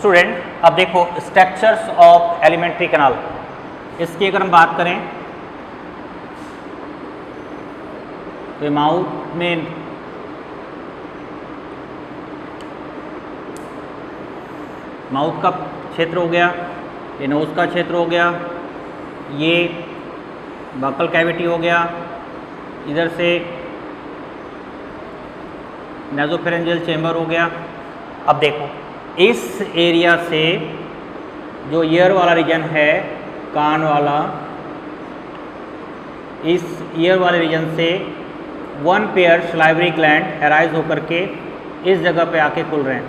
Student अब देखो structures of alimentary canal, इसकी अगर हम बात करें तो माउथ में माउथ का क्षेत्र हो गया, ये नोज का क्षेत्र हो गया, ये बकल कैविटी हो गया, इधर से नेज़ोफेरेंजियल चेम्बर हो गया। अब देखो इस एरिया से जो ईयर वाला रीजन है, कान वाला, इस ईयर वाले रीजन से one pair salivary gland arise होकर के इस जगह पे आके खुल रहे हैं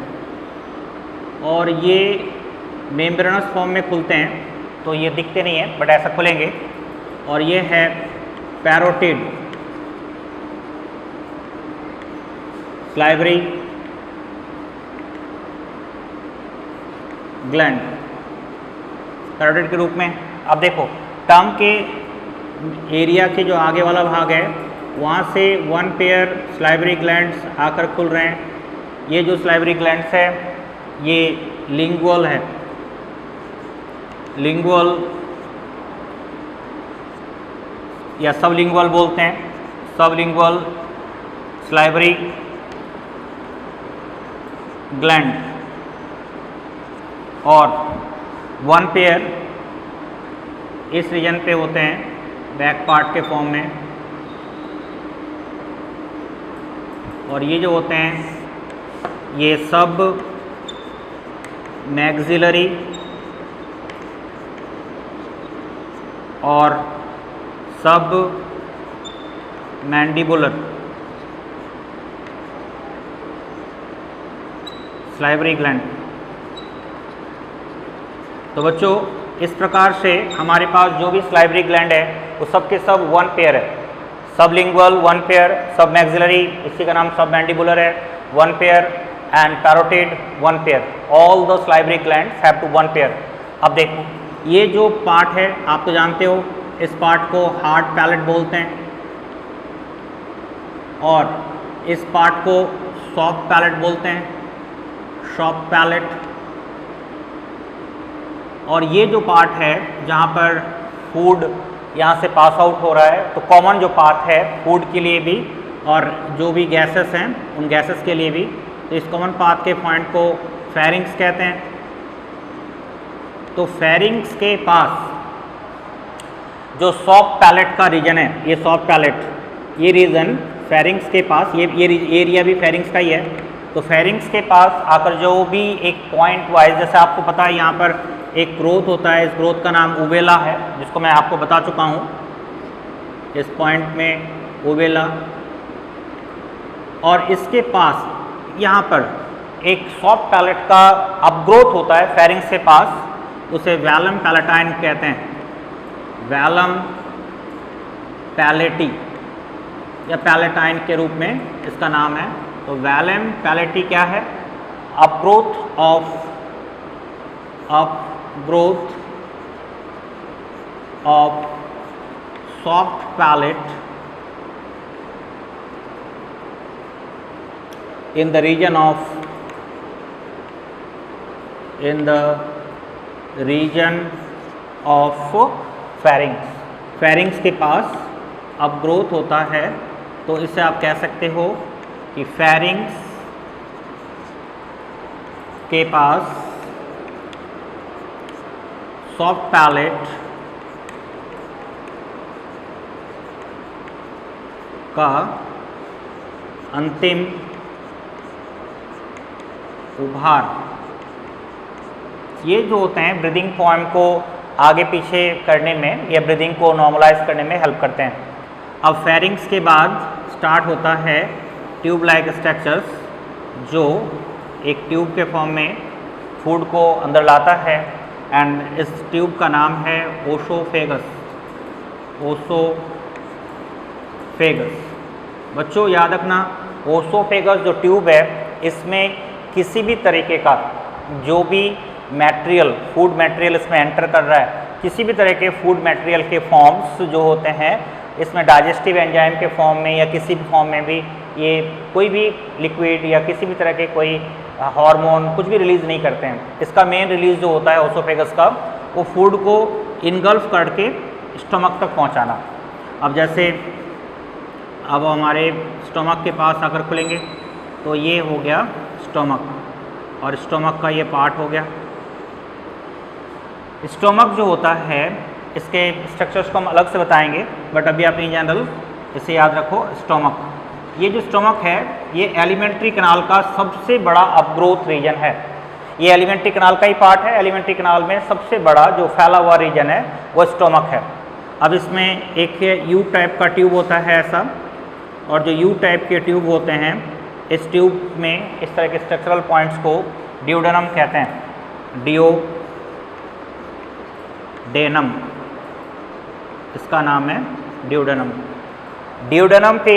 और ये मेम्ब्रेनस फॉर्म में खुलते हैं, तो ये दिखते नहीं है बट ऐसा खुलेंगे। और ये है पैरोटिड सलाइवरी ग्लैंड पैरोटिड के रूप में। अब देखो टंग के एरिया के जो आगे वाला भाग है वहाँ से वन पेयर सलाइवरी ग्लैंड्स आकर खुल रहे हैं। ये जो सलाइवरी ग्लैंड्स है ये लिंगुअल है, लिंगुअल या सबलिंगुअल बोलते हैं, सबलिंगुअल सलाइवरी ग्लैंड, और वन पेयर इस रीजन पे होते हैं बैक पार्ट के फॉर्म में, और ये जो होते हैं ये सब मैक्सिलरी और सब मैंडिबुलर सलाइवरी ग्लैंड। तो बच्चों इस प्रकार से हमारे पास जो भी सलाइवरी ग्लैंड है वो सब के सब वन पेयर है, sublingual one pair, submaxillary इसी का नाम सब मैंडिबुलर है one pair, and parotid one pair, all the salivary glands have two one pair. अब देखो ये जो पार्ट है आप तो जानते हो, इस पार्ट को हार्ड पैलेट बोलते हैं और इस पार्ट को सॉफ्ट पैलेट बोलते हैं, सॉफ्ट पैलेट। और ये जो पार्ट है जहाँ पर फूड यहाँ से पास आउट हो रहा है, तो कॉमन जो पाथ है फूड के लिए भी और जो भी गैसेस हैं उन गैसेस के लिए भी, तो इस कॉमन पाथ के पॉइंट को फेरिंग्स कहते हैं। तो फेरिंग्स के पास जो सॉफ्ट पैलेट का रीजन है, ये सॉफ्ट पैलेट, ये रीजन फेरिंग्स के पास, ये एरिया भी फेरिंग्स का ही है। तो फेरिंग्स के पास आकर जो भी एक पॉइंट वाइज, जैसे आपको पता है यहाँ पर एक ग्रोथ होता है, इस ग्रोथ का नाम उवेला है जिसको मैं आपको बता चुका हूँ, इस पॉइंट में उवेला, और इसके पास यहाँ पर एक सॉफ्ट पैलेट का अपग्रोथ होता है फेरिंग्स के पास, उसे वैलम पैलेटाइन कहते हैं, वैलम पैलेटी या पैलेटाइन के रूप में इसका नाम है। तो वैलम पैलेटी क्या है? Upgrowth of soft palate in the region of pharynx, pharynx के पास अपग्रोथ होता है, तो इसे आप कह सकते हो कि pharynx के पास सॉफ्ट पैलेट का अंतिम उभार, ये जो होते हैं ब्रीदिंग फॉर्म को आगे पीछे करने में या ब्रीदिंग को नॉर्मलाइज करने में हेल्प करते हैं। अब फेरिंग्स के बाद स्टार्ट होता है ट्यूब लाइक स्ट्रक्चर्स, जो एक ट्यूब के फॉर्म में फूड को अंदर लाता है, एंड इस ट्यूब का नाम है ओसोफेगस, ओसोफेगस। बच्चों याद रखना, ओसोफेगस जो ट्यूब है इसमें किसी भी तरीके का जो भी मटेरियल, फूड मटेरियल इसमें एंटर कर रहा है, किसी भी तरह के फूड मटेरियल के फॉर्म्स जो होते हैं इसमें डाइजेस्टिव एंजाइम के फॉर्म में या किसी भी फॉर्म में भी, ये कोई भी लिक्विड या किसी भी तरह के कोई हार्मोन कुछ भी रिलीज़ नहीं करते हैं। इसका मेन रिलीज़ जो होता है ओसोफेगस का, वो फूड को इनगल्फ करके स्टमक तक पहुंचाना। अब जैसे अब हमारे स्टमक के पास आकर खुलेंगे तो ये हो गया स्टमक, और स्टमक का ये पार्ट हो गया। स्टमक जो होता है इसके स्ट्रक्चर्स को हम अलग से बताएंगे, बट अभी आप इन जनरल इसे याद रखो। स्टमक, ये जो स्टमक है ये एलिमेंट्री कैनाल का सबसे बड़ा अपग्रोथ रीजन है। ये एलिमेंट्री कैनाल का ही पार्ट है। एलिमेंट्री कैनाल में सबसे बड़ा जो फैला हुआ रीजन है वो स्टमक है। अब इसमें एक यू टाइप का ट्यूब होता है ऐसा, और जो यू टाइप के ट्यूब होते हैं, इस ट्यूब में इस तरह के स्ट्रक्चरल पॉइंट्स को ड्यूडेनम कहते हैं। डेनम, इसका नाम है ड्यूडेनम। ड्यूडेनम के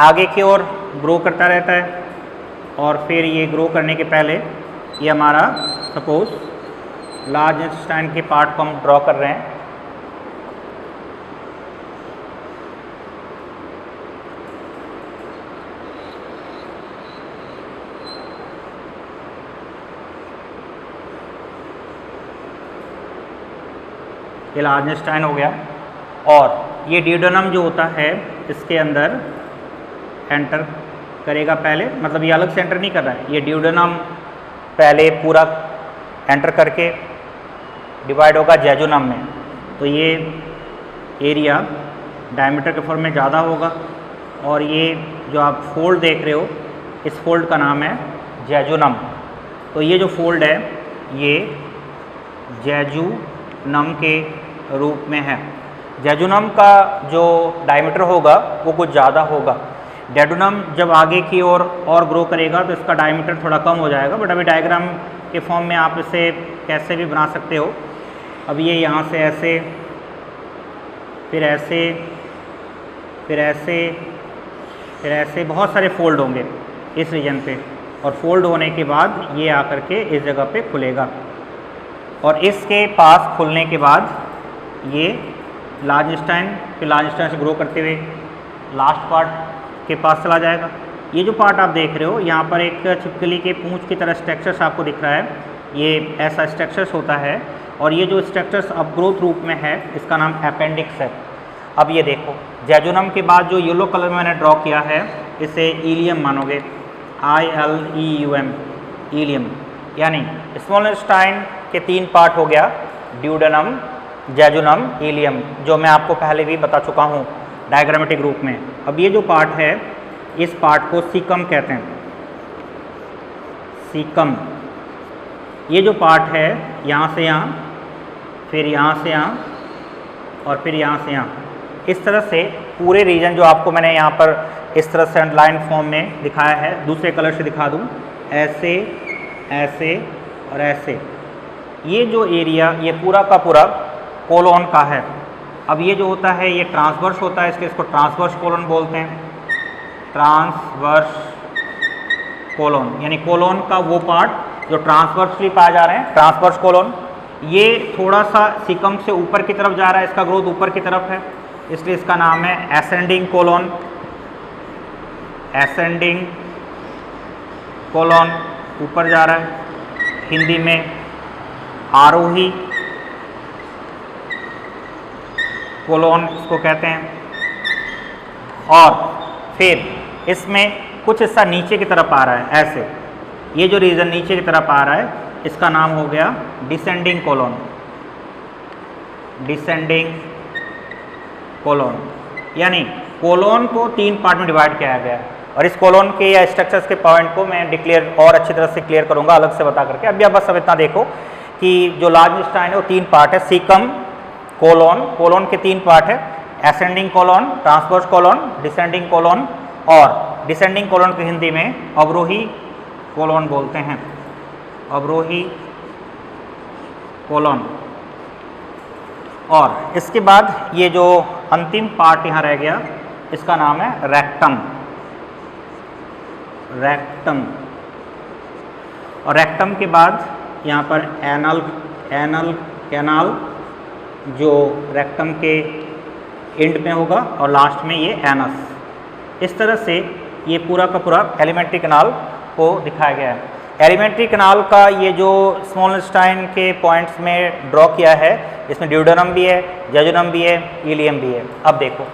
आगे की ओर ग्रो करता रहता है, और फिर ये ग्रो करने के पहले ये हमारा सपोज लार्ज इंटेस्टाइन के पार्ट को हम ड्रॉ कर रहे हैं। ये लार्ज इंटेस्टाइन हो गया, और ये ड्यूडेनम जो होता है इसके अंदर एंटर करेगा पहले, मतलब ये अलग से एंटर नहीं कर रहा है, ये ड्यूडेनम पहले पूरा एंटर करके डिवाइड होगा जेजुनम में। तो ये एरिया डायमीटर के फॉर्म में ज़्यादा होगा, और ये जो आप फोल्ड देख रहे हो इस फोल्ड का नाम है जेजुनम। तो ये जो फोल्ड है ये जेजुनम के रूप में है। जेजुनम का जो डायमीटर होगा वो कुछ ज़्यादा होगा। जेजुनम जब आगे की ओर और ग्रो करेगा तो इसका डायमीटर थोड़ा कम हो जाएगा, बट अभी डायग्राम के फॉर्म में आप इसे कैसे भी बना सकते हो। अब ये यहाँ से ऐसे, फिर ऐसे, फिर ऐसे, फिर ऐसे बहुत सारे फोल्ड होंगे इस रीजन पे, और फोल्ड होने के बाद ये आकर के इस जगह पे खुलेगा, और इसके पास खुलने के बाद ये लार्ज इंटेस्टाइन, फिर लार्ज इंटेस्टाइन से ग्रो करते हुए लास्ट पार्ट के पास चला जाएगा। ये जो पार्ट आप देख रहे हो यहाँ पर एक छिपकली के पूंछ की तरह स्ट्रक्चर्स आपको दिख रहा है, ये ऐसा स्ट्रक्चर्स होता है, और ये जो स्ट्रक्चर्स अपग्रोथ रूप में है इसका नाम अपेंडिक्स है। अब ये देखो जेजुनम के बाद जो येलो कलर में मैंने ड्रॉ किया है इसे इलियम मानोगे, ILEUM, इलियम। यानी स्मॉल इंटेस्टाइन के 3 पार्ट हो गया, ड्यूडेनम, जेजुनम, इलियम, जो मैं आपको पहले भी बता चुका हूँ डायग्रामेटिक रूप में। अब ये जो पार्ट है इस पार्ट को सीकम कहते हैं। सीकम, ये जो पार्ट है यहाँ से यहाँ, फिर यहाँ से यहाँ, और फिर यहाँ से यहाँ, इस तरह से पूरे रीजन जो आपको मैंने यहाँ पर इस तरह से अंडरलाइन फॉर्म में दिखाया है, दूसरे कलर से दिखा दूँ, ऐसे, ऐसे और ऐसे, ये जो एरिया ये पूरा का पूरा कोलोन का है। अब ये जो होता है ये ट्रांसवर्स होता है, इसलिए इसको ट्रांसवर्स कोलोन बोलते हैं। ट्रांसवर्स कोलोन यानी कोलोन का वो पार्ट जो ट्रांसवर्सली पाए जा रहे हैं, ट्रांसवर्स कोलोन। ये थोड़ा सा सीकम से ऊपर की तरफ जा रहा है, इसका ग्रोथ ऊपर की तरफ है, इसलिए इसका नाम है एसेंडिंग कोलोन। एसेंडिंग कोलोन ऊपर जा रहा है, हिंदी में आरोही कोलोन इसको कहते हैं। और फिर इसमें कुछ हिस्सा नीचे की तरफ आ रहा है ऐसे, ये जो रीजन नीचे की तरफ आ रहा है इसका नाम हो गया डिसेंडिंग कोलोन। डिसेंडिंग कोलोन यानी कोलोन को 3 पार्ट में डिवाइड किया गया है, और इस कोलोन के या स्ट्रक्चर्स के पॉइंट को मैं डिक्लेयर और अच्छी तरह से क्लियर करूंगा अलग से बता करके। अभी आप बस अब इतना देखो कि जो लार्ज इंटेस्टाइन है वो 3 पार्ट है, सीकम, कोलोन, कोलोन के 3 पार्ट है, ascending colon, transverse colon, descending colon, और डिसेंडिंग कोलोन को हिंदी में अवरोही कोलोन बोलते हैं। अवरोही कोलोन। और इसके बाद ये जो अंतिम पार्ट यहाँ रह गया इसका नाम है रेक्टम। रेक्टम, और रेक्टम के बाद यहाँ पर एनल कैनाल जो रेक्टम के एंड में होगा, और लास्ट में ये एनस। इस तरह से ये पूरा का पूरा एलिमेंट्री कैनाल को दिखाया गया है। एलिमेंट्री कैनाल का ये जो स्मॉल इंटेस्टाइन के पॉइंट्स में ड्रॉ किया है, इसमें ड्यूडेनम भी है, जेजुनम भी है, इलियम भी है। अब देखो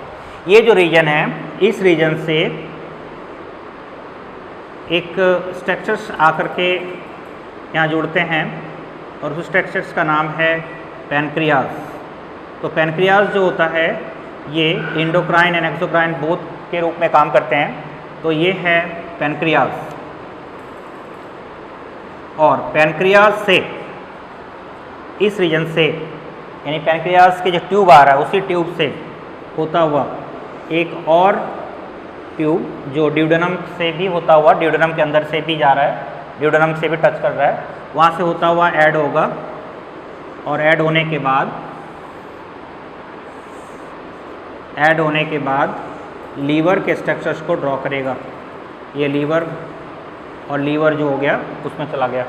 ये जो रीजन है, इस रीजन से एक स्ट्रक्चर्स आकर के यहाँ जुड़ते हैं और उस स्ट्रक्चर्स का नाम है पैनक्रियाज। तो पैनक्रियाज जो होता है ये इंडोक्राइन एंड एक्सोक्राइन बोथ के रूप में काम करते हैं। तो ये है पैनक्रियाज, और पैनक्रियाज से इस रीजन से यानी पैनक्रियाज के जो ट्यूब आ रहा है उसी ट्यूब से होता हुआ एक और ट्यूब जो ड्यूडेनम से भी होता हुआ, ड्यूडेनम के अंदर से भी जा रहा है, ड्यूडेनम से भी टच कर रहा है, वहाँ से होता हुआ ऐड होगा और ऐड होने के बाद लीवर के स्ट्रक्चर्स को ड्रॉ करेगा। ये लीवर और लीवर जो हो गया उसमें चला गया,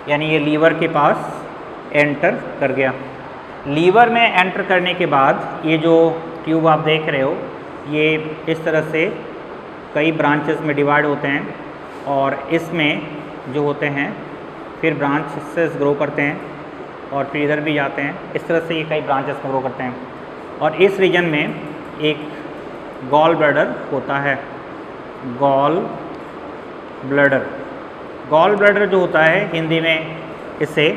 यानी ये लीवर के पास एंटर कर गया। लीवर में एंटर करने के बाद ये जो ट्यूब आप देख रहे हो ये इस तरह से कई ब्रांचेस में डिवाइड होते हैं और इसमें जो होते हैं फिर ब्रांचेस ग्रो करते हैं और फिर इधर भी जाते हैं। इस तरह से ये कई ब्रांचेस में ग्रो करते हैं और इस रीजन में एक गॉल ब्लैडर होता है। गॉल ब्लैडर जो होता है हिंदी में इसे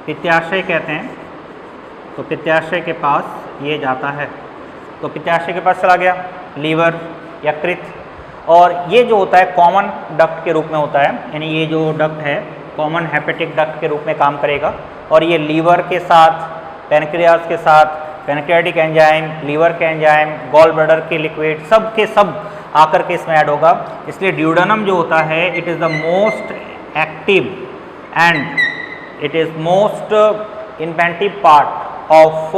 पित्ताशय कहते हैं। तो पित्ताशय के पास ये जाता है, तो पित्ताशय के पास चला गया लीवर, यकृत, और ये जो होता है कॉमन डक्ट के रूप में होता है, यानी ये जो डक्ट है कॉमन हेपेटिक डक्ट के रूप में काम करेगा और ये लीवर के साथ, पैनक्रियाज के साथ, पैनक्रियाटिक एंजाइम, लीवर के एंजाइम, गॉल ब्लैडर के लिक्विड, सब के सब आकर के इसमें ऐड होगा। इसलिए ड्यूडेनम जो होता है it is the most active and it is most inventive part of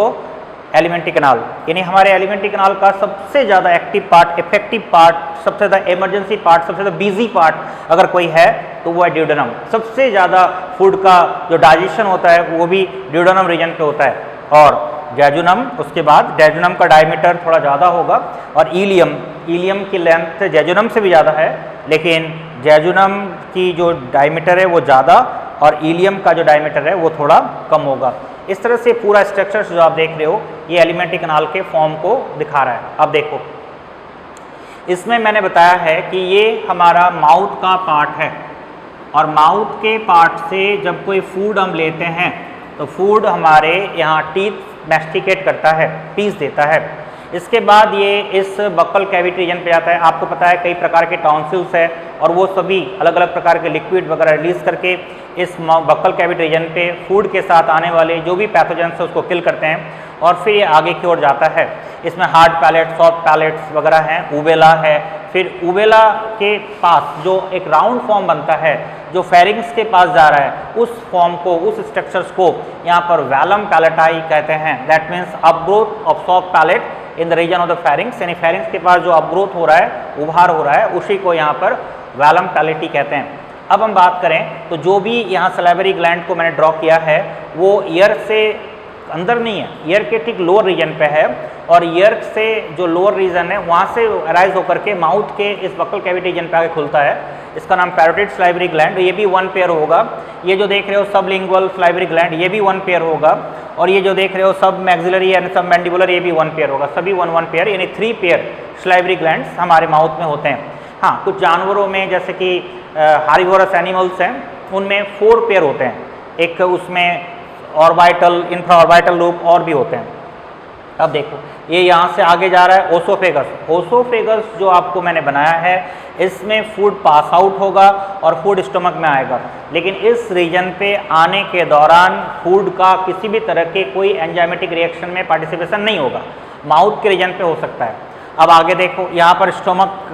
alimentary canal, यानी हमारे एलिमेंट्री कैनाल का सबसे ज़्यादा एक्टिव पार्ट, इफेक्टिव पार्ट, सबसे ज़्यादा इमरजेंसी पार्ट, सबसे ज़्यादा बिजी पार्ट अगर कोई है तो वो है ड्यूडेनम। सबसे ज़्यादा फूड का जो डाइजेशन होता है वो भी ड्यूडेनम रीजन पे होता है। और जेजुनम, उसके बाद जेजुनम का डायमीटर थोड़ा ज़्यादा होगा और इलियम की लेंथ जेजुनम से भी ज़्यादा है, लेकिन जेजुनम की जो डायमीटर है वो ज़्यादा और इलियम का जो डायमीटर है वो थोड़ा कम होगा। इस तरह से पूरा स्ट्रक्चर जो आप देख रहे हो ये एलिमेंट्री कैनाल के फॉर्म को दिखा रहा है। अब देखो इसमें मैंने बताया है कि ये हमारा माउथ का पार्ट है और माउथ के पार्ट से जब कोई फूड हम लेते हैं तो फूड हमारे यहाँ टीथ मैस्टिकेट करता है, पीस देता है। इसके बाद ये इस बक्कल कैविटी रीजन पे जाता है। आपको पता है कई प्रकार के टॉन्सिल्स है और वो सभी अलग अलग प्रकार के लिक्विड वगैरह रिलीज करके इस बक्कल कैविटी रीजन पे फूड के साथ आने वाले जो भी पैथोजेंस है उसको किल करते हैं और फिर ये आगे की ओर जाता है। इसमें हार्ड पैलेट, सॉफ्ट पैलेट्स वगैरह हैं, ऊवेला है। फिर ऊवेला के पास जो एक राउंड फॉर्म बनता है जो फेरिंग्स के पास जा रहा है, उस फॉर्म को, उस स्ट्रक्चर्स को यहाँ पर वैलम पैलेटाई कहते हैं। That means upgrowth of soft palate in the region of the pharynx, यानी फेरिंग्स के पास जो अपग्रोथ हो रहा है, उभार हो रहा है, उसी को यहाँ पर वैलम पैलेटी कहते हैं। अब हम बात करें तो जो भी यहाँ सलाइवरी ग्लैंड को मैंने ड्रॉ किया है वो ईयर से अंदर नहीं है, ईयर के ठीक लोअर रीजन पे है और ईयर से जो लोअर रीजन है वहाँ से अराइज होकर के माउथ के इस बक्कल कैविटी रीजन पे आगे खुलता है। इसका नाम पैरोटिड सलाइवरी ग्लैंड, ये भी वन पेयर होगा। ये जो देख रहे हो सबलिंगुअल सलाइवरी ग्लैंड, ये भी वन पेयर होगा और ये जो देख रहे हो सब मैक्सिलरी एंड सब मैंडिबुलर, ये भी वन पेयर होगा। सभी वन पेयर यानी 3 पेयर सलाइवरी ग्लैंड्स हमारे माउथ में होते हैं। हाँ, कुछ जानवरों में जैसे कि हार्बिवोरस एनिमल्स हैं उनमें 4 पेयर होते हैं, एक उसमें ऑर्बिटल, इंफ्रा ऑर्बिटल लूप और भी होते हैं। अब देखो ये यहाँ से आगे जा रहा है ओसोफेगस। ओसोफेगस जो आपको मैंने बनाया है इसमें फूड पास आउट होगा और फूड स्टमक में आएगा, लेकिन इस रीजन पे आने के दौरान फूड का किसी भी तरह के कोई एंजाइमेटिक रिएक्शन में पार्टिसिपेशन नहीं होगा, माउथ के रीजन पे हो सकता है। अब आगे देखो यहाँ पर स्टोमक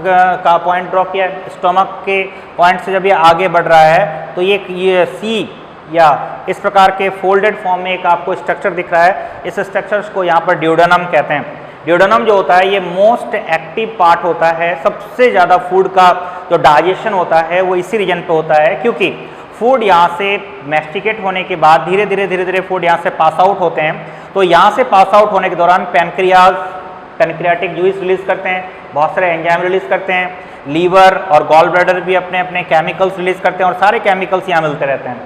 का पॉइंट ड्रॉ किया है। स्टोमक के पॉइंट से जब ये आगे बढ़ रहा है तो ये सी या इस प्रकार के फोल्डेड फॉर्म में एक आपको स्ट्रक्चर दिख रहा है। इस स्ट्रक्चर्स को यहाँ पर ड्यूडेनम कहते हैं। ड्यूडेनम जो होता है ये मोस्ट एक्टिव पार्ट होता है। सबसे ज़्यादा फूड का जो डाइजेशन होता है वो इसी रीजन पे होता है, क्योंकि फूड यहाँ से मैस्टिकेट होने के बाद धीरे धीरे फूड यहाँ से पास आउट होते हैं। तो यहाँ से पास आउट होने के दौरान पैनक्रियाटिक जूस रिलीज करते हैं, बहुत सारे एंजाइम रिलीज करते हैं। लीवर और गॉल ब्लैडर भी अपने अपने केमिकल्स रिलीज करते हैं और सारे केमिकल्स यहाँ मिलते रहते हैं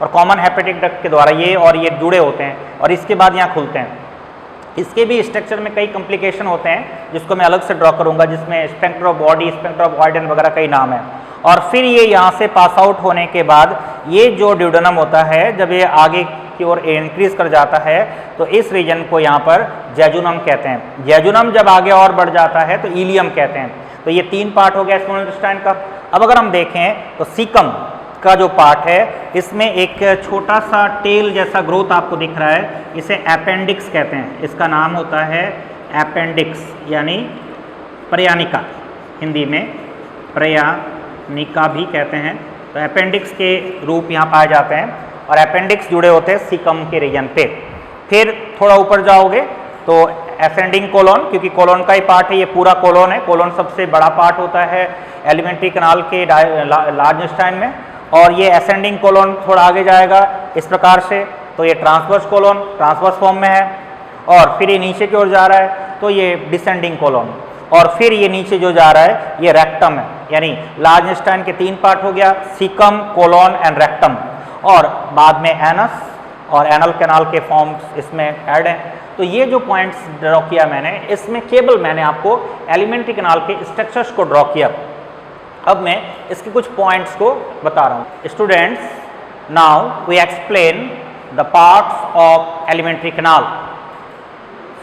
और कॉमन हेपेटिक डक्ट के द्वारा ये और ये जुड़े होते हैं और इसके बाद यहाँ खुलते हैं। इसके भी स्ट्रक्चर में कई कॉम्प्लिकेशन होते हैं जिसको मैं अलग से ड्रॉ करूंगा, जिसमें sphincter of body, sphincter of ऑर्डन वगैरह कई नाम है। और फिर ये यहाँ से पास आउट होने के बाद ये जो ड्यूडेनम होता है, जब ये आगे की ओर इंक्रीज कर जाता है तो इस रीजन को यहाँ पर जेजुनम कहते हैं। जेजुनम जब आगे और बढ़ जाता है तो इलियम कहते हैं। तो ये 3 पार्ट हो गया स्मॉल इंटेस्टाइन का। अब अगर हम देखें तो सीकम का जो पार्ट है इसमें एक छोटा सा टेल जैसा ग्रोथ आपको दिख रहा है, इसे अपेंडिक्स कहते हैं। इसका नाम होता है अपेंडिक्स यानी प्रयानिका, हिंदी में प्रयानिका भी कहते हैं। तो अपेंडिक्स के रूप यहाँ पाए जाते हैं और अपेंडिक्स जुड़े होते हैं सीकम के रीजन पे। फिर थोड़ा ऊपर जाओगे तो असेंडिंग कोलोन, क्योंकि कोलोन का ही पार्ट है, ये पूरा कोलोन है। कोलोन सबसे बड़ा पार्ट होता है एलिमेंट्री कैनाल के लार्ज इंटेस्टाइन में। और ये असेंडिंग कोलोन थोड़ा आगे जाएगा इस प्रकार से, तो ये ट्रांसवर्स कोलोन ट्रांसवर्स फॉर्म में है। और फिर ये नीचे की ओर जा रहा है तो ये डिसेंडिंग कोलोन। और फिर ये नीचे जो जा रहा है ये रेक्टम है, यानी लार्ज इंटेस्टाइन के 3 पार्ट हो गया, सीकम, कोलोन एंड रेक्टम। और बाद में एनस और एनल कैनाल के फॉर्म्स इसमें ऐड हैं। तो ये जो पॉइंट्स ड्रॉ किया मैंने, इसमें केवल मैंने आपको एलिमेंट्री कैनाल के स्ट्रक्चर्स को ड्रॉ किया। अब मैं इसके कुछ पॉइंट्स को बता रहा हूँ। Students, now we explain the parts of alimentary canal.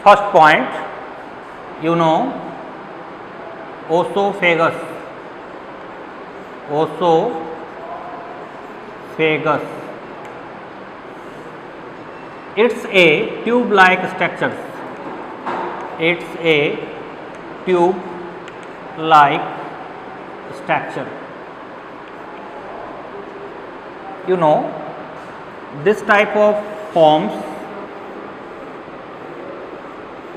First point, you know oesophagus. Oesophagus, it's a tube like structure. It's a tube like structure. You know, this type of forms,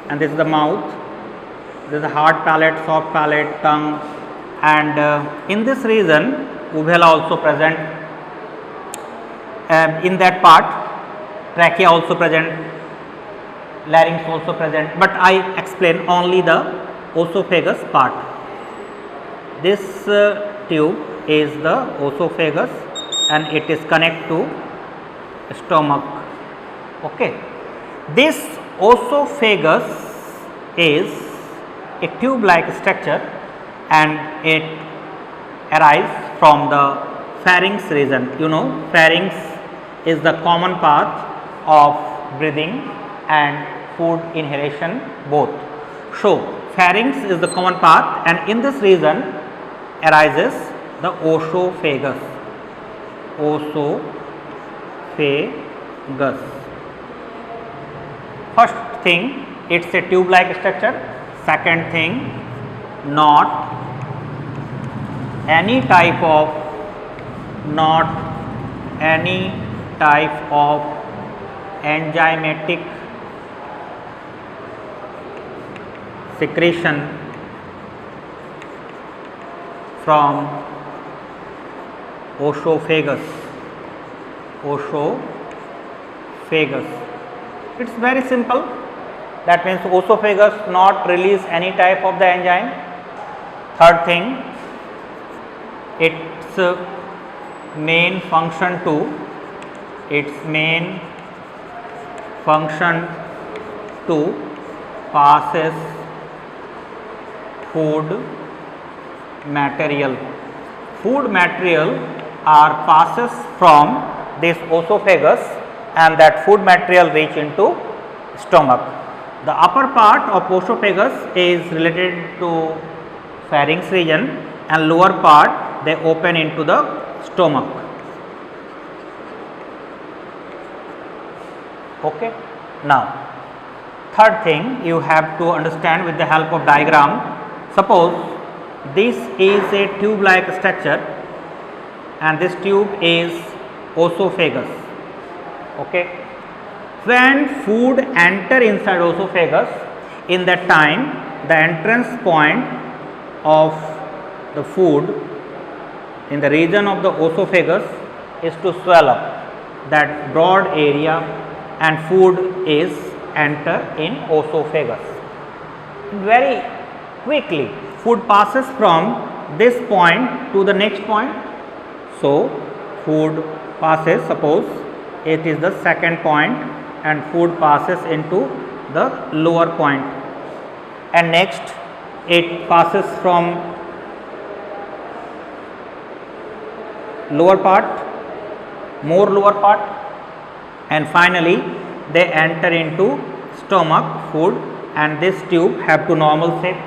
and this is the mouth, this is the hard palate, soft palate, tongue, and in this region uvula also present. In that part trachea also present, larynx also present, but I explain only the oesophagus part. This tube is the oesophagus and it is connect to stomach. Okay, this oesophagus is a tube like structure and it arises from the pharynx region. You know, pharynx is the common path of breathing and food inhalation both. So pharynx is the common path and in this region arises the oesophagus. Oesophagus. First thing, it's a tube like structure. Second thing, not any type of enzymatic secretion from oesophagus. It's very simple. That means oesophagus not release any type of the enzyme. Third thing, its main function to passes food material are passes from this oesophagus and that food material reach into stomach. The upper part of oesophagus is related to pharynx region and lower part they open into the stomach. Okay. Now third thing you have to understand with the help of diagram. Suppose this is a tube like structure and this tube is oesophagus. Okay. When food enter inside oesophagus, in that time the entrance point of the food in the region of the oesophagus is to swell up that broad area and food is enter in oesophagus very quickly. food passes from this point to the next point. So food passes, suppose it is the second point, and food passes into the lower point, and next it passes from lower part, more lower part, and finally they enter into stomach food, and this tube have to normal shape.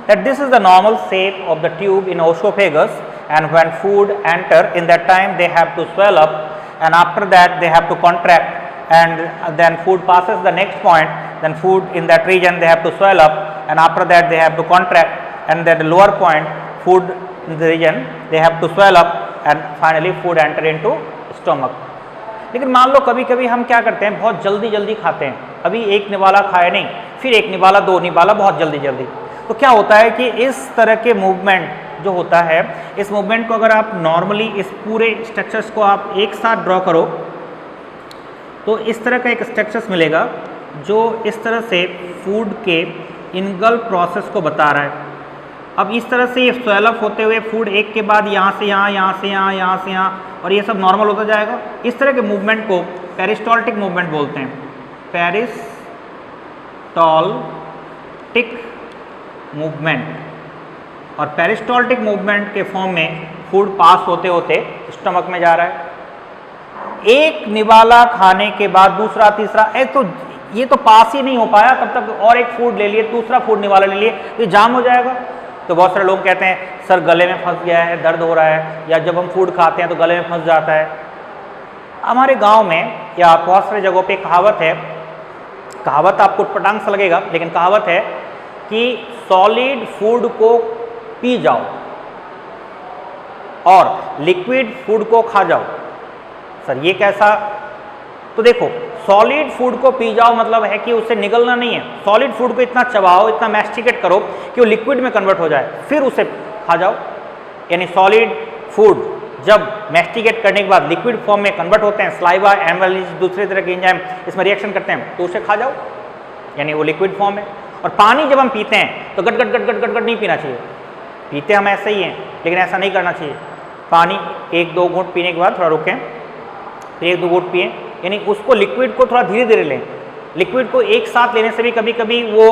That this is the normal shape of the tube in esophagus, and when food enter, in that time they have to swell up, and after that they have to contract, and then food passes the next point, then food in that region they have to swell up, and after that they have to contract, and then the lower point food in the region they have to swell up, and finally food enter into stomach. लेकिन मान लो कभी कभी हम क्या करते हैं, बहुत जल्दी जल्दी खाते हैं, अभी एक निवाला खाए नहीं, फिर एक निवाला, दो निवाला, बहुत जल्दी जल्दी, तो क्या होता है कि इस तरह के मूवमेंट जो होता है, इस मूवमेंट को अगर आप नॉर्मली इस पूरे स्ट्रक्चर्स को आप एक साथ ड्रॉ करो तो इस तरह का एक स्ट्रक्चर्स मिलेगा जो इस तरह से फूड के इनगल्फ प्रोसेस को बता रहा है। अब इस तरह से ये स्वेलअप होते हुए फूड एक के बाद यहाँ से यहाँ, यहाँ से यहाँ, यहाँ से यहाँ, और ये सब नॉर्मल होता जाएगा। इस तरह के मूवमेंट को पेरिस्टॉल्टिक मूवमेंट बोलते हैं, पेरिस्टॉल्टिक मूवमेंट। और पेरिस्टॉल्टिक मूवमेंट के फॉर्म में फूड पास होते होते स्टमक में जा रहा है। एक निवाला खाने के बाद दूसरा, तीसरा, एक तो ये तो पास ही नहीं हो पाया, तब तक और एक फूड ले लिए, दूसरा फूड निवाला ले लिए, तो जाम हो जाएगा। तो बहुत सारे लोग कहते हैं सर गले में फंस गया है, दर्द हो रहा है, या जब हम फूड खाते हैं तो गले में फंस जाता है। हमारे गांव में या बहुत सारी जगहों पे कहावत है, कहावत आपको पटांग सा लगेगा, लेकिन कहावत है कि सॉलिड फूड को पी जाओ और लिक्विड फूड को खा जाओ। सर ये कैसा? तो देखो, सॉलिड फूड को पी जाओ मतलब है कि उससे निगलना नहीं है, सॉलिड फूड को इतना चबाओ, इतना मैस्टिकेट करो कि वो लिक्विड में कन्वर्ट हो जाए, फिर उसे खा जाओ। यानी सॉलिड फूड जब मैस्टिकेट करने के बाद लिक्विड फॉर्म में कन्वर्ट होते हैं, स्लाइवा, एम्बाइलेज, दूसरे तरह के एंजाइम इसमें रिएक्शन करते हैं, तो उसे खा जाओ, यानी वो लिक्विड फॉर्म है। और पानी जब हम पीते हैं तो गट गट गट गट गट गट नहीं पीना चाहिए, पीते हम ऐसे ही हैं, लेकिन ऐसा नहीं करना चाहिए। पानी एक दो घूंट पीने के बाद थोड़ा रुकें, फिर एक दो घूंट पिए, यानी उसको लिक्विड को थोड़ा धीरे धीरे लें। लिक्विड को एक साथ लेने से भी कभी कभी वो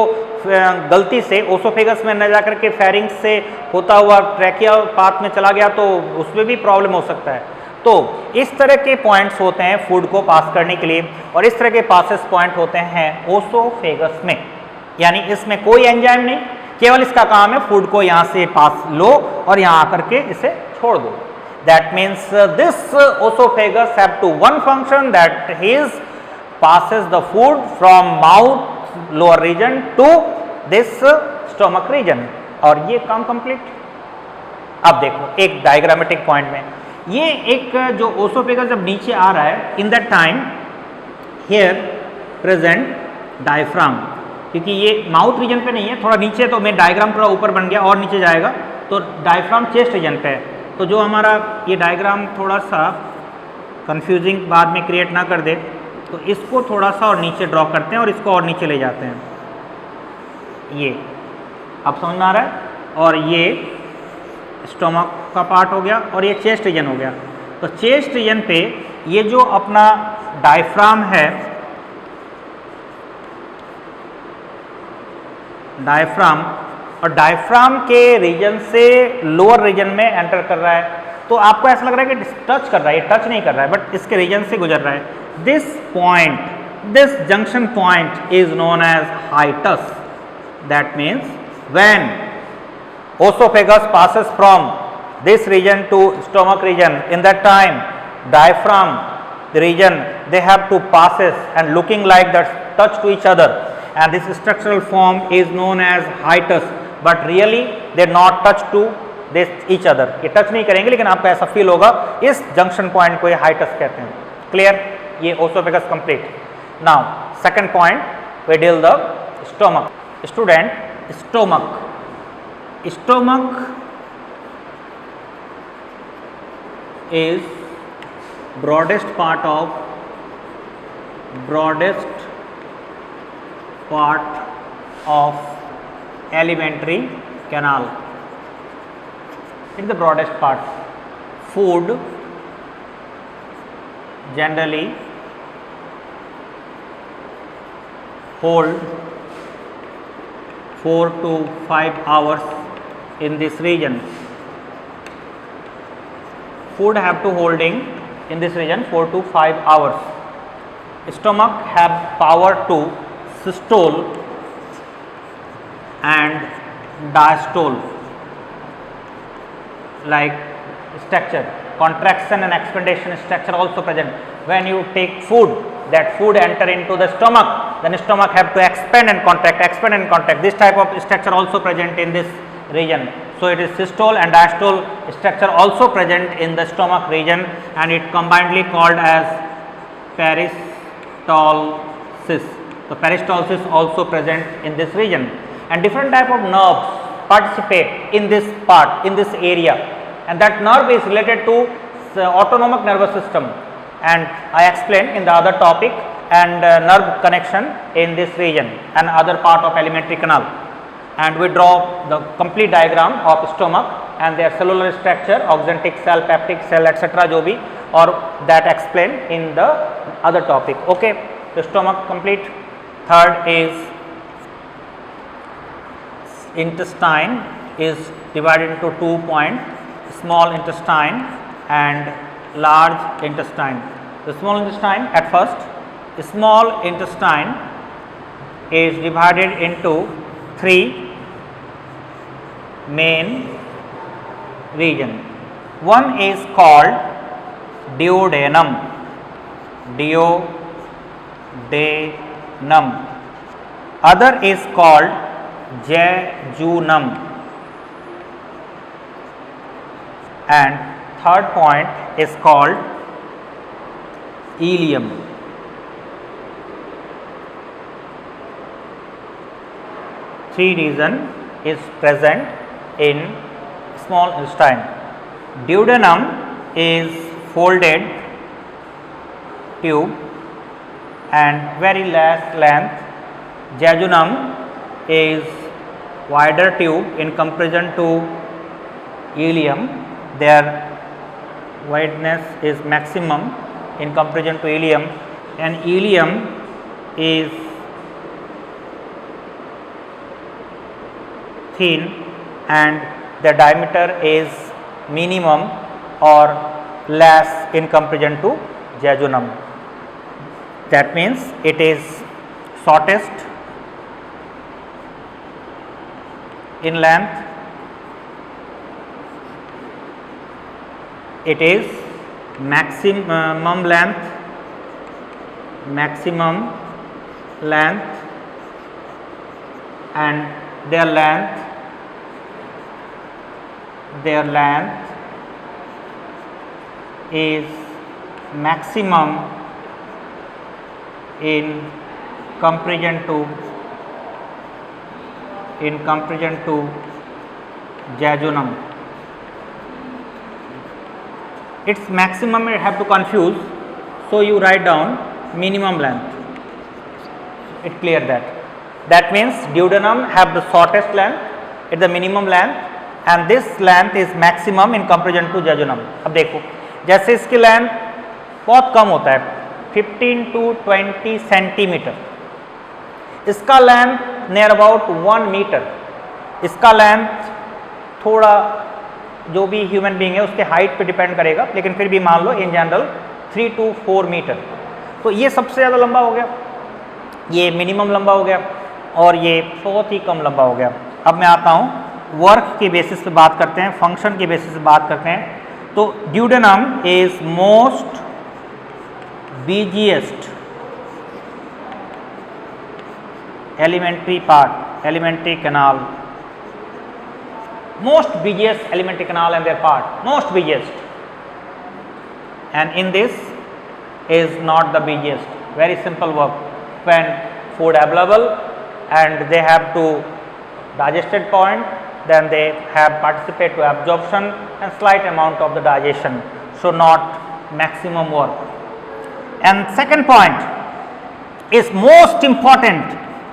गलती से ओसोफेगस में न जाकर के फेरिंग्स से होता हुआ ट्रैकिया पाथ में चला गया, तो उसमें भी प्रॉब्लम हो सकता है। तो इस तरह के पॉइंट्स होते हैं फूड को पास करने के लिए, और इस तरह के पासेस पॉइंट होते हैं ओसोफेगस में, यानी इसमें कोई एंजाइम नहीं, केवल इसका काम है फूड को यहाँ से पास लो और यहाँ आकर के इसे छोड़ दो। That means this esophagus have to one function, that is passes the food from mouth lower region to this stomach region, और ये काम कंप्लीट। अब देखो एक डायग्रामेटिक पॉइंट में, ये एक जो ओसोफेगस जब नीचे आ रहा है, in that time here present diaphragm, क्योंकि ये माउथ रीजन पे नहीं है, थोड़ा नीचे, तो मैं डायग्राम थोड़ा ऊपर बन गया और नीचे जाएगा, तो डायफ्राम चेस्ट रीजन पे है। तो जो हमारा ये डायग्राम थोड़ा सा कंफ्यूजिंग बाद में क्रिएट ना कर दे, तो इसको थोड़ा सा और नीचे ड्रॉ करते हैं और इसको और नीचे ले जाते हैं। ये अब समझ में आ रहा है? और ये स्टोमक का पार्ट हो गया और ये चेस्ट रीजन हो गया। तो चेस्ट रीजन पे ये जो अपना डायफ्राम है, डायफ्राम, और डायफ्राम के रीजन से लोअर रीजन में एंटर कर रहा है, तो आपको ऐसा लग रहा है कि टच कर रहा है, ये टच नहीं कर रहा है, बट इसके रीजन से गुजर रहा है। This point, this junction point is known as hiatus. That means when oesophagus passes from this region to stomach region, in that time diaphragm, the region, they have to passes and looking like that touch to each other, and this structural form is known as hiatus, but really they not touch to this each other, ये touch नहीं करेंगे, लेकिन आपको ऐसा feel होगा, इस junction point को ये हाइटस कहते हैं। क्लियर? ये oesophagus complete. Now second point we deal the stomach. Student, stomach, stomach is broadest part of alimentary canal। It's the broadest part. Food generally hold 4 to 5 hours in this region. Food have to holding in this region 4 to 5 hours. Stomach have power to systole and diastole like structure. Contraction and expandation structure also present. When you take food, that food enter into the stomach, then stomach have to expand and contract, expand and contract. This type of structure also present in this region. So it is systole and diastole structure also present in the stomach region, and it combinedly called as peristalsis. So peristalsis also present in this region, and different type of nerves participate in this part, in this area, and that nerve is related to the autonomic nervous system, and I explained in the other topic, and nerve connection in this region and other part of alimentary canal. And we draw the complete diagram of stomach and their cellular structure, auxantic cell, peptic cell, etc. जो भी, और that explained in the other topic. Okay, the stomach complete. Third is intestine is divided into 2 points: small intestine and large intestine. The small intestine, at first, small intestine is divided into 3 main region. One is called duodenum. Duodenum. Other is called jejunum. And third point is called ileum. Three region is present in small intestine. Duodenum is folded tube and very less length. Jejunum is wider tube in comparison to ileum. Their wideness is maximum in comparison to ileum, and ileum is thin and the diameter is minimum or less in comparison to jejunum. That means it is shortest in length, it is maximum length, and their length is maximum in comparison to jejunum. Its maximum you have to confuse, so you write down minimum length. It clear that. That means duodenum have the shortest length, it's the minimum length, and this length is maximum in comparison to jejunum. अब देखो, जैसे इसकी length बहुत कम होता है 15 to 20 centimetre, इसका length near about 1 metre, इसका length थोड़ा जो भी ह्यूमन बीइंग है उसके हाइट पे डिपेंड करेगा, लेकिन फिर भी मान लो इन जनरल 3 to 4 मीटर. तो ये सबसे ज़्यादा लंबा हो गया, ये मिनिमम लंबा हो गया, और ये बहुत ही कम लंबा हो गया. अब मैं आता हूँ वर्क के बेसिस पे बात करते हैं, फंक्शन के बेसिस पे बात करते हैं. तो duodenum is most busiest elementary part, alimentary canal, most busiest alimentary canal and their part, most busiest, and in this is not the busiest. Very simple work. When food available and they have to digested point, then they have participate to absorption and slight amount of the digestion, so not maximum work. And second point is most important,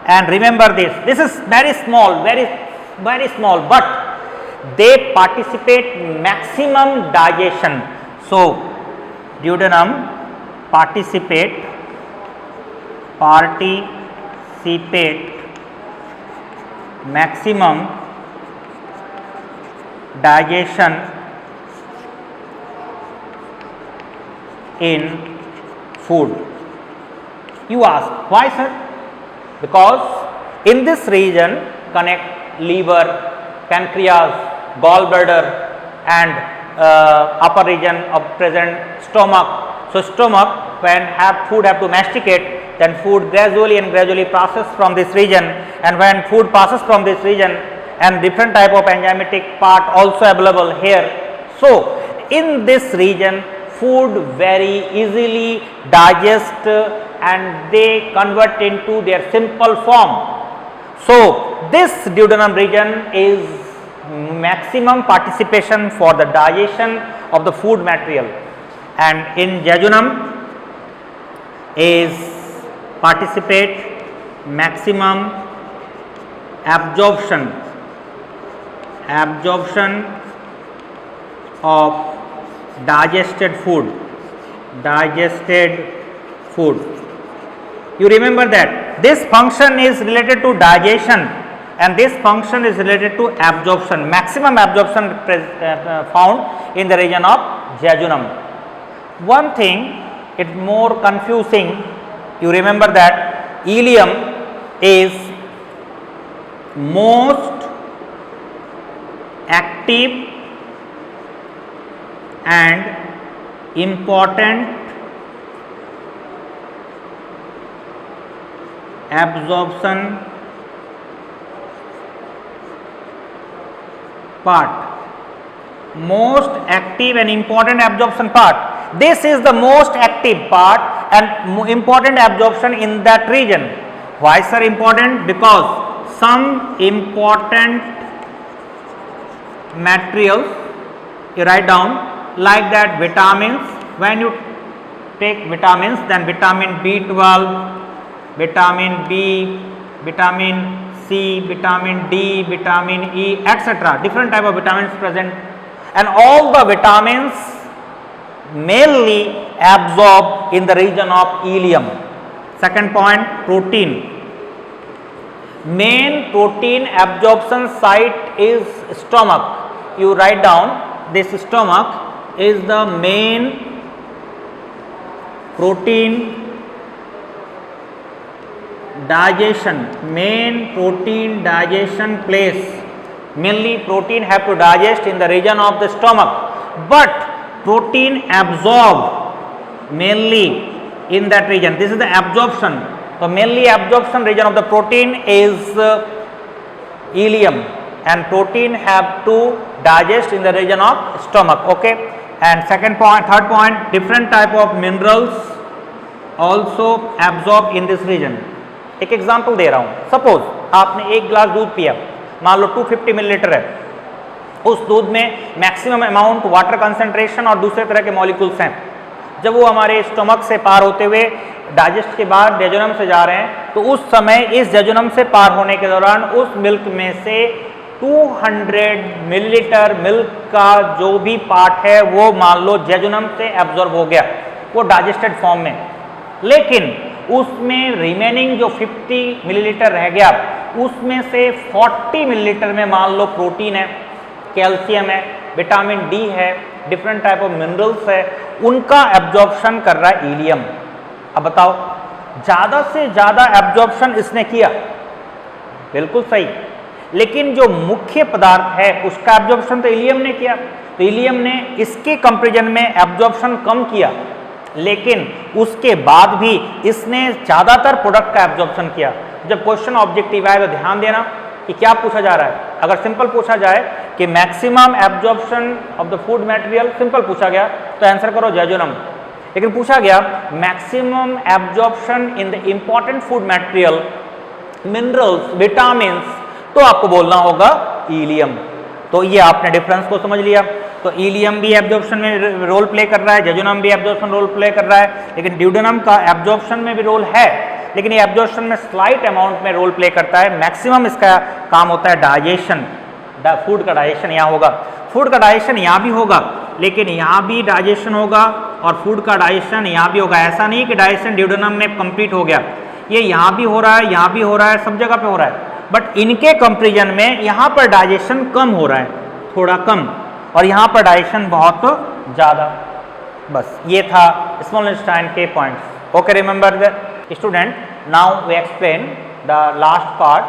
and remember this is very small, very small, but they participate maximum digestion. So duodenum participate maximum digestion in food. You ask why, sir? Because in this region connect liver, pancreas, gallbladder and upper region of present stomach. So stomach, when food have to masticate, then food gradually passes from this region, and when food passes from this region, and different type of enzymatic part also available here. So in this region food very easily digest and they convert into their simple form. So this duodenum region is maximum participation for the digestion of the food material, and in jejunum is participate maximum absorption of digested food. You remember that this function is related to digestion and this function is related to absorption. Maximum absorption found in the region of jejunum. One thing, it's more confusing. You remember that ileum is most active and important absorption part. Most active and important absorption part. This is the most active part and important absorption in that region. Why, sir, important? Because some important materials you write down like that vitamins. When you take vitamins, then vitamin B12, vitamin B, vitamin C, vitamin D, vitamin E, etc. Different type of vitamins present, and all the vitamins mainly absorb in the region of ileum. Second point, protein. Main protein absorption site is stomach. You write down this stomach is the main protein digestion place. Mainly protein have to digest in the region of the stomach, but protein absorb mainly in that region. This is the absorption. So mainly absorption region of the protein is ileum, and protein have to digest in the region of stomach. Okay. And third point, different type of minerals also absorb in this region. एक example दे रहा हूँ. Suppose आपने एक गिलास दूध पिया, मान लो 250 millilitre है, उस दूध में मैक्सिमम अमाउंट वाटर कंसंट्रेशन और दूसरे तरह के मॉलिक्यूल्स हैं. जब वो हमारे स्टमक से पार होते हुए डाइजेस्ट के बाद जेजुनम से जा रहे हैं, तो उस समय इस जेजुनम से पार होने के दौरान उस मिल्क में से 200 मिलीलीटर मिल्क का जो भी पार्ट है वो मान लो जेजुनम से एब्जॉर्ब हो गया, वो डाइजेस्टेड फॉर्म में. लेकिन उसमें रिमेनिंग जो 50 मिलीलीटर रह गया, उसमें से 40 मिलीलीटर में मान लो प्रोटीन है, कैल्शियम है, विटामिन डी है, डिफरेंट टाइप ऑफ मिनरल्स है, उनका एब्जॉर्प्शन कर रहा है इलियम. अब बताओ, ज़्यादा से ज़्यादा एब्जॉर्प्शन इसने किया, बिल्कुल सही, लेकिन जो मुख्य पदार्थ है उसका एब्जॉर्प्शन तो इलियम ने किया. तो इलियम ने इसके कंपेरिजन में एब्जॉर्प्शन कम किया, लेकिन उसके बाद भी इसने ज़्यादातर प्रोडक्ट का एब्जॉर्प्शन किया. जब क्वेश्चन ऑब्जेक्टिव आए तो ध्यान देना कि क्या पूछा जा रहा है. अगर सिंपल पूछा जाए कि maximum absorption of the food material, simple पूछा गया तो आंसर करो जेजुनम. लेकिन पूछा गया maximum absorption in the important food material, minerals, vitamins, तो आपको बोलना होगा इलियम. तो ये आपने डिफरेंस को समझ लिया. तो इलियम भी एब्जॉर्प्शन में रोल प्ले कर रहा है, जेजुनम भी एब्जॉर्प्शन रोल प्ले कर रहा है, लेकिन ड्यूडेनम का एब्जॉर्प्शन में भी रोल है, लेकिन ये एब्जॉर्प्शन में स्लाइट अमाउंट में रोल प्ले करता है. मैक्सिमम इसका काम होता है डाइजेशन. फूड का डाइजेशन यहाँ होगा, फूड का डाइजेशन यहाँ भी होगा, लेकिन यहाँ भी डाइजेशन होगा और फूड का डाइजेशन यहाँ भी होगा। ऐसा नहीं कि डाइजेशन ड्यूडेनम में कंप्लीट हो गया, ये यहाँ भी हो रहा है, यहाँ भी हो रहा है, सब जगह पे हो रहा है, बट इनके कंपेरिजन में यहाँ पर डाइजेशन कम हो रहा है, थोड़ा कम, और यहाँ पर डाइजेशन बहुत ज़्यादा। बस ये था स्मॉल इंटेस्टाइन के points. Okay, remember the student, now we explain the last part,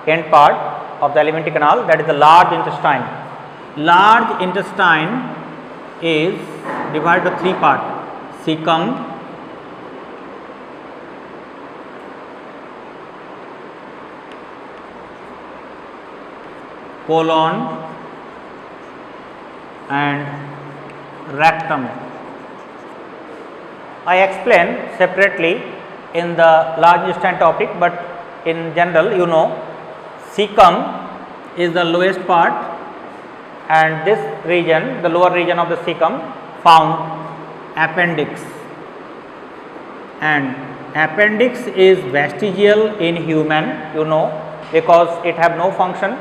and part of the alimentary canal, that is the large intestine. Large intestine is divided into 3 parts: cecum, colon and rectum. I explain separately in the large intestine topic, but in general you know cecum is the lowest part, and this region, the lower region of the cecum, found appendix, and appendix is vestigial in human, you know, because it have no function,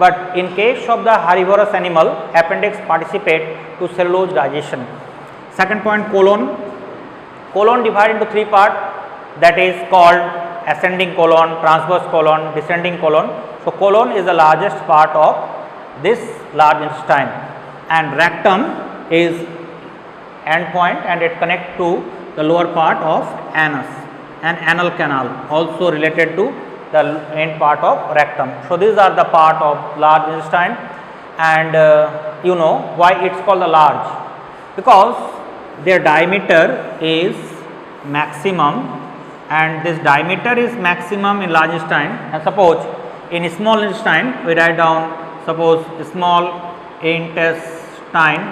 but in case of the herbivorous animal, appendix participate to cellulose digestion. Second point, colon. Colon divided into 3 parts, that is called ascending colon, transverse colon, descending colon. So, colon is the largest part of this large intestine, and rectum is end point, and it connects to the lower part of anus and anal canal, also related to the end part of rectum. So, these are the part of large intestine, and you know why it is called the large, because their diameter is maximum, and this diameter is maximum in large intestine. And suppose in small intestine we write down, suppose small intestine,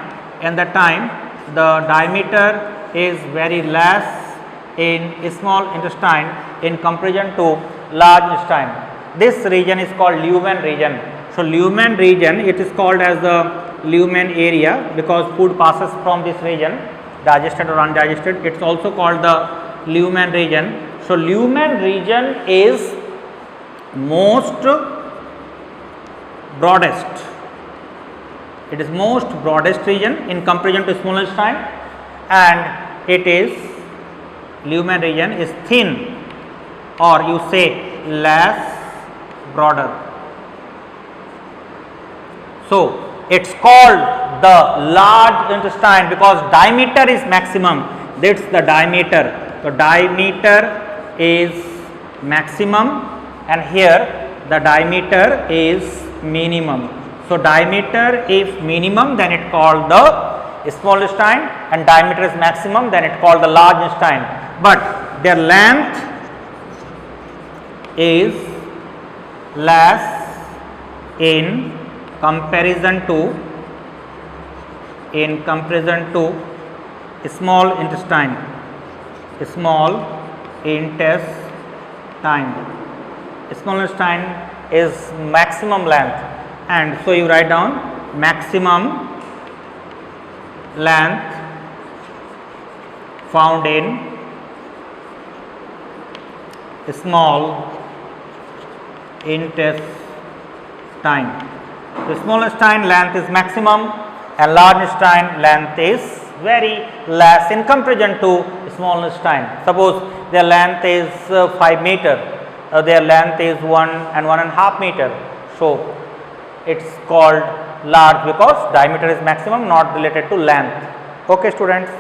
and the time the diameter is very less in small intestine in comparison to large intestine. This region is called lumen region. So, lumen region, it is called as the lumen area because food passes from this region, digested or undigested. It is also called the lumen region. So, lumen region is most broadest. It is most broadest region in comparison to small intestine, and it is lumen region is thin, or you say less broader. So, it is called the large intestine because diameter is maximum. That is the diameter. So, diameter is maximum, and here the diameter is minimum. So, diameter is minimum, then it called the small intestine, and diameter is maximum, then it called the large intestine. But their length is less in comparison to small intestine. Small intestine is maximum length, and so you write down maximum length found in small intestine. The small intestine length is maximum, and large intestine length is very less in comparison to small intestine. Suppose their length is 5 meter, their length is 1 and 1.5 meter. So, it is called large because diameter is maximum, not related to length. Okay, students.